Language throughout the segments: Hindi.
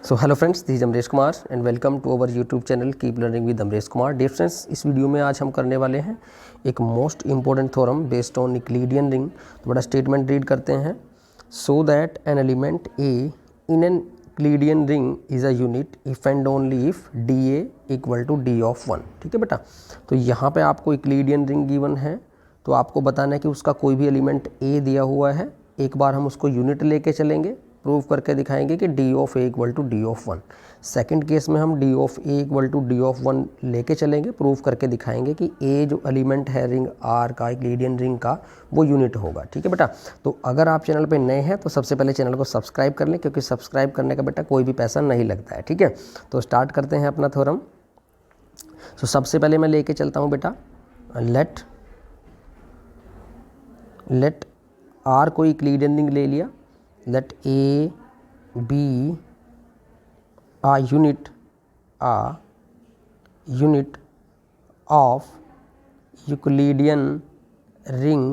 So hello friends, this is Amaresh Kumar and welcome to our YouTube channel keep learning with Amaresh Kumar. Dear friends, इस वीडियो में आज हम करने वाले हैं एक most important theorem based on Euclidean ring. तो बड़ा स्टेटमेंट रीड करते हैं। So that an element a in an Euclidean ring is a unit if and only if d a equal to d of one. ठीक है बेटा, तो यहाँ पे आपको यूक्लिडियन रिंग गिवन है, तो आपको बताना है कि उसका कोई भी एलिमेंट ए दिया हुआ है। एक बार हम उसको यूनिट लेके चलेंगे, प्रूव करके दिखाएंगे कि d of a equal to d of one. Second case में हम d of a equal to d of one लेके चलेंगे, प्रूव करके दिखाएंगे कि ए जो एलिमेंट है रिंग आर का, यूक्लिडियन रिंग का, वो यूनिट होगा। ठीक है बेटा, तो अगर आप चैनल पे नए हैं तो सबसे पहले चैनल को सब्सक्राइब कर लें, क्योंकि सब्सक्राइब करने का बेटा कोई भी पैसा नहीं लगता है। ठीक है, तो स्टार्ट करते हैं अपना थ्योरम। तो सबसे पहले मैं लेके चलता हूँ बेटा, लेट आर को यूक्लिडियन रिंग ले लिया। Let A be a unit of Euclidean ring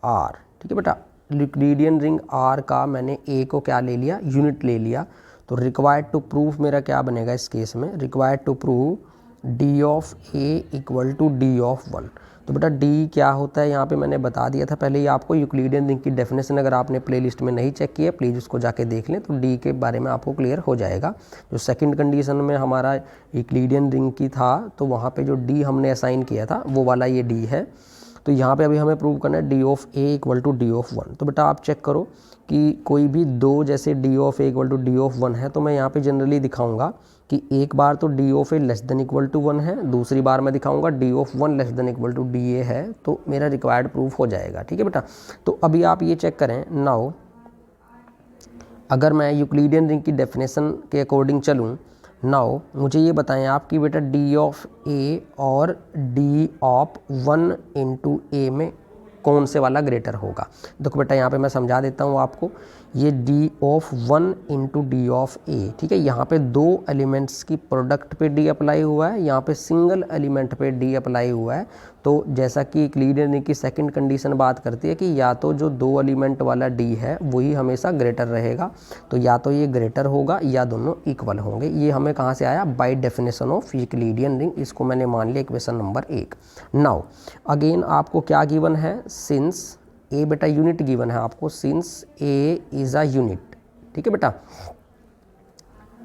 R। ठीक है बेटा, यूक्लिडियन रिंग R का मैंने A को क्या ले लिया, यूनिट ले लिया। तो रिक्वायर्ड टू प्रूफ मेरा क्या बनेगा इस केस में, required to prove D of A equal to D of one. तो बेटा D क्या होता है यहाँ पे मैंने बता दिया था पहले ही आपको। यूक्लिडियन रिंग की डेफिनेशन अगर आपने प्लेलिस्ट में नहीं चेक किया, प्लीज़ उसको जाके देख लें, तो D के बारे में आपको क्लियर हो जाएगा। जो सेकंड कंडीशन में हमारा यूक्लिडियन रिंग की था, तो वहाँ पे जो D हमने असाइन किया था वो वाला ये D है। तो यहाँ पे अभी हमें प्रूव करना है D of A equal to D of one. तो बेटा आप चेक करो कि कोई भी दो जैसे D of A equal to D of one है, तो मैं यहाँ पे जनरली दिखाऊंगा कि एक बार तो D of A less than equal to one है, दूसरी बार मैं दिखाऊंगा D of one less than equal to D A है, तो मेरा रिक्वायर्ड प्रूफ हो जाएगा। ठीक है बेटा, तो अभी आप ये चेक करें। नाउ अगर मैं यूक्लिडियन रिंग की डेफिनेशन के अकॉर्डिंग चलूँ, नाउ मुझे ये बताएं आप कि बेटा D ऑफ A और D ऑफ वन इंटू ए में कौन से वाला ग्रेटर होगा। देखो बेटा यहाँ पे मैं समझा देता हूँ आपको। ये D of one into d of a, ठीक है, यहाँ पे दो एलिमेंट्स की प्रोडक्ट पे D अप्लाई हुआ है, यहाँ पे सिंगल एलिमेंट पे D अप्लाई हुआ है। तो जैसा कि यूक्लिडियन रिंग की सेकंड कंडीशन बात करती है कि या तो जो दो एलिमेंट वाला D है वही हमेशा ग्रेटर रहेगा, तो या तो ये ग्रेटर होगा या दोनों इक्वल होंगे। ये हमें कहाँ से आया, by definition of Euclidean ring. इसको मैंने मान लिया इक्वेशन नंबर 1। नाउ अगेन आपको क्या गिवन है, सिंस ए, बेटा यूनिट गिवन है आपको, since A is a unit. ठीक है बेटा,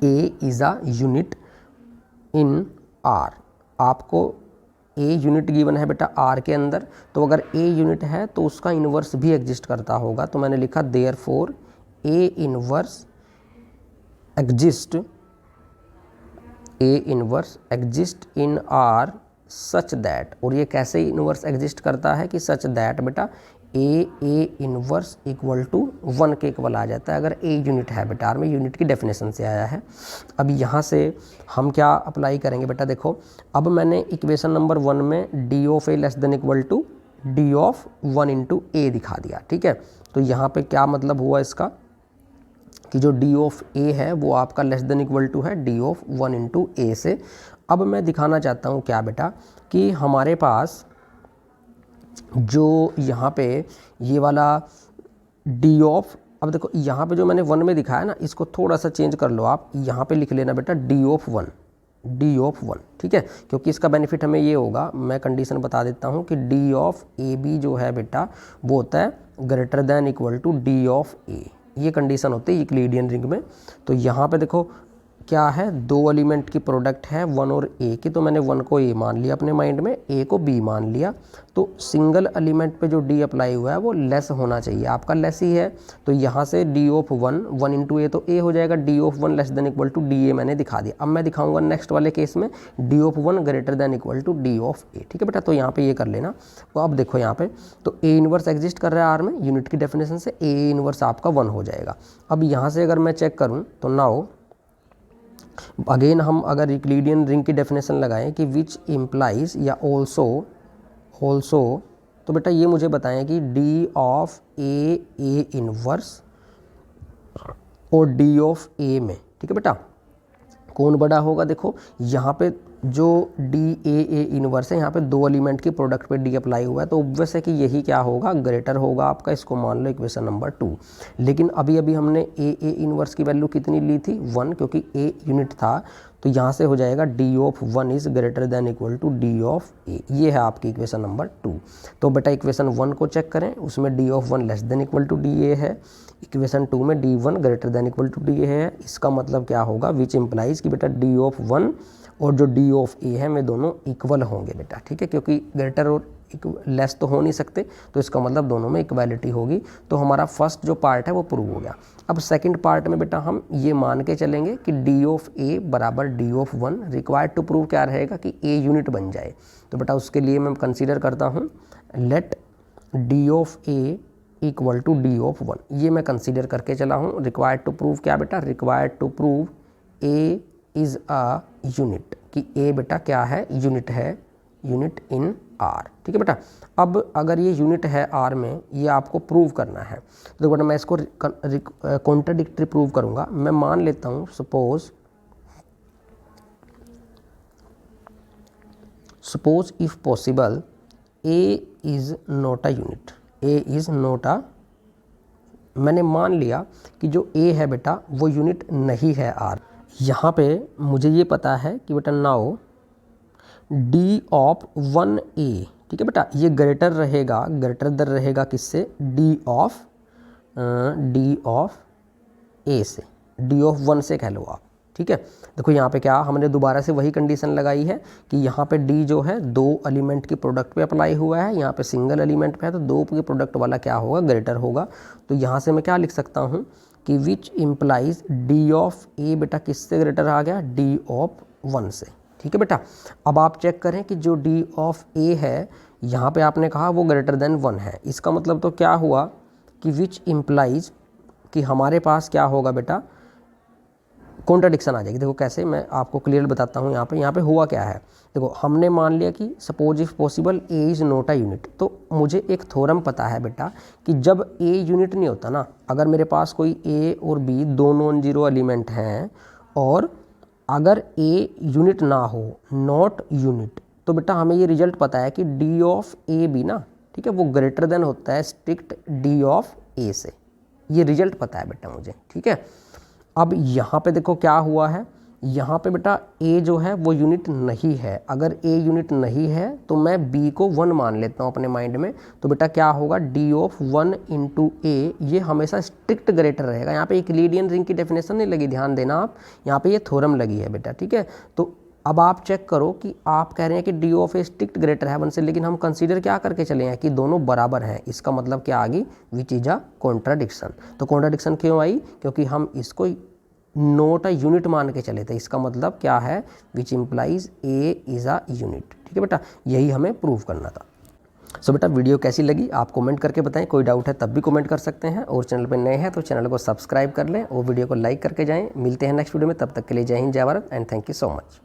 ए is a unit in are. आपको ए यूनिट गिवन है बेटा आर के अंदर, तो अगर ए यूनिट है तो उसका इन्वर्स भी एग्जिस्ट करता होगा। तो मैंने लिखा therefore a inverse exist in r such that. और ये कैसे इन्वर्स एग्जिस्ट करता है कि सच दैट बेटा A inverse equal to one के इक्वल आ जाता है अगर ए यूनिट है। बेटा आर में यूनिट की डेफिनेशन से आया है। अब यहाँ से हम क्या अप्लाई करेंगे बेटा, देखो अब मैंने इक्वेशन नंबर 1 में d of a less than equal to d of one into a दिखा दिया। ठीक है, तो यहाँ पे क्या मतलब हुआ इसका कि जो डी ऑफ ए है वो आपका लेस देन इक्वल टू है डी ऑफ वन इंटू ए से। अब मैं दिखाना चाहता हूँ क्या बेटा, कि हमारे पास जो यहाँ पे ये वाला डी ऑफ, अब देखो यहाँ पे जो मैंने वन में दिखाया ना, इसको थोड़ा सा चेंज कर लो आप, यहाँ पे लिख लेना बेटा डी ऑफ वन। ठीक है, क्योंकि इसका बेनिफिट हमें ये होगा, मैं कंडीशन बता देता हूँ कि डी ऑफ ए बी जो है बेटा वो होता है greater than equal to d of a. ये कंडीशन होती है यूक्लिडियन रिंग में। तो यहाँ पे देखो क्या है, दो एलिमेंट की प्रोडक्ट है वन और ए की, तो मैंने वन को ए मान लिया अपने माइंड में, ए को बी मान लिया। तो सिंगल एलिमेंट पे जो डी अप्लाई हुआ है वो लेस होना चाहिए, आपका लेस ही है। तो यहाँ से d of one into a, तो ए हो जाएगा d of one less than equal to d a, मैंने दिखा दिया। अब मैं दिखाऊंगा नेक्स्ट वाले केस में d of one greater than equal to d of a. ठीक है बेटा, तो यहाँ पे ये कर लेना। तो अब देखो यहाँ पे तो ए इन्वर्स एग्जिस्ट कर रहा है आर में, यूनिट की डेफिनेशन से ए इन्वर्स आपका वन हो जाएगा। अब यहाँ से अगर मैं चेक करूँ तो नाउ अगेन हम अगर यूक्लिडियन रिंग की डेफिनेशन लगाएं कि विच इम्प्लाइज या ऑल्सो, तो बेटा ये मुझे बताएं कि डी ऑफ ए इन्वर्स और डी ऑफ ए में, ठीक है बेटा, कौन बड़ा होगा। देखो यहाँ पे जो डी ए इनवर्स है, यहाँ पे 2 एलिमेंट की प्रोडक्ट पे डी अप्लाई हुआ है, तो ऑब्वियस है कि यही क्या होगा, ग्रेटर होगा आपका, इसको मान लो इक्वेशन नंबर 2। लेकिन अभी अभी हमने ए इनवर्स की वैल्यू कितनी ली थी, 1, क्योंकि ए यूनिट था, तो यहाँ से हो जाएगा d of 1 is greater than equal to d of a. ये है आपकी इक्वेशन नंबर 2। तो बेटा इक्वेशन 1 को चेक करें, उसमें d of 1 less than equal to d a है, इक्वेशन 2 में d 1 greater than equal to d a है। इसका मतलब क्या होगा, विच इम्प्लाइज कि बेटा डी ऑफ 1 और जो डी ऑफ ए है वे दोनों इक्वल होंगे बेटा, ठीक है, क्योंकि ग्रेटर और लेस तो हो नहीं सकते, तो इसका मतलब दोनों में इक्वालिटी होगी। तो हमारा फर्स्ट जो पार्ट है वो प्रूव हो गया। अब सेकंड पार्ट में बेटा हम ये मान के चलेंगे कि डी ऑफ ए बराबर d of 1। Required to prove क्या रहेगा कि ए यूनिट बन जाए। तो बेटा उसके लिए मैं कंसीडर करता हूँ let d of a equal to d of 1। ये मैं कंसीडर करके चला हूँ। रिक्वायर्ड टू प्रूव क्या बेटा, required to prove a is a unit, कि ए बेटा क्या है, यूनिट है, यूनिट इन आर, ठीक है बेटा। अब अगर ये यूनिट है आर में, ये आपको प्रूव करना है, तो बेटा मैं इसको कॉन्ट्राडिक्टरी प्रूव करूंगा। मैं मान लेता हूँ suppose if possible A is not a unit, A is not a, मैंने मान लिया कि जो ए है बेटा वो यूनिट नहीं है आर। यहाँ पे मुझे ये पता है कि बेटा नाउ डी ऑफ 1a, ठीक है बेटा, ये ग्रेटर रहेगा, ग्रेटर दर रहेगा किससे, डी ऑफ ए से, डी ऑफ 1 से कह लो आप, ठीक है। देखो यहाँ पे क्या हमने दोबारा से वही कंडीशन लगाई है कि यहाँ पे डी जो है 2 एलिमेंट की प्रोडक्ट पे अप्लाई हुआ है, यहाँ पे सिंगल एलिमेंट पे है, तो 2 की प्रोडक्ट वाला क्या होगा, ग्रेटर होगा। तो यहाँ से मैं क्या लिख सकता हूँ कि विच इम्प्लाइज डी ऑफ ए बेटा किससे ग्रेटर आ गया, डी ऑफ 1 से, ठीक है बेटा। अब आप चेक करें कि जो डी ऑफ ए है यहाँ पे आपने कहा वो ग्रेटर देन 1 है। इसका मतलब तो क्या हुआ कि विच इम्प्लाइज कि हमारे पास क्या होगा बेटा, कॉन्ट्राडिक्शन आ जाएगी। देखो कैसे, मैं आपको क्लियर बताता हूँ। यहाँ पे हुआ क्या है, देखो हमने मान लिया कि suppose if possible A is not a unit. तो मुझे एक थ्योरम पता है बेटा कि जब ए यूनिट नहीं होता ना, अगर मेरे पास कोई ए और बी 2 नॉन जीरो एलिमेंट हैं और अगर ए यूनिट ना हो, नॉट यूनिट, तो बेटा हमें ये रिजल्ट पता है कि डी ऑफ ए बी ना, ठीक है, वो ग्रेटर देन होता है स्ट्रिक्ट डी ऑफ ए से। ये रिजल्ट पता है बेटा मुझे, ठीक है। अब यहाँ पे देखो क्या हुआ है, यहाँ पे बेटा ए जो है वो यूनिट नहीं है। अगर ए यूनिट नहीं है तो मैं बी को 1 मान लेता हूँ अपने माइंड में। तो बेटा क्या होगा, डी ऑफ 1 इंटू ए, ये हमेशा स्ट्रिक्ट ग्रेटर रहेगा। यहाँ पे यूक्लिडियन रिंग की डेफिनेशन नहीं लगी, ध्यान देना आप, यहाँ पे ये थ्योरम लगी है बेटा, ठीक है। तो अब आप चेक करो कि आप कह रहे हैं कि d of A strict greater है 1 से, लेकिन हम कंसीडर क्या करके चले हैं कि दोनों बराबर हैं। इसका मतलब क्या आ गई, विच इज अ कॉन्ट्राडिक्शन। तो कॉन्ट्राडिक्शन क्यों आई, क्योंकि हम इसको नोट अ यूनिट मान के चले थे। इसका मतलब क्या है, which implies A is a unit, ठीक है बेटा, यही हमें प्रूव करना था। सो बेटा वीडियो कैसी लगी आप कमेंट करके बताएं, कोई डाउट है तब भी कमेंट कर सकते हैं, और चैनल पे नए हैं तो चैनल को सब्सक्राइब कर लें और वीडियो को लाइक करके जाएं। मिलते हैं नेक्स्ट वीडियो में, तब तक के लिए जय हिंद, जय Bharat and thank you so much.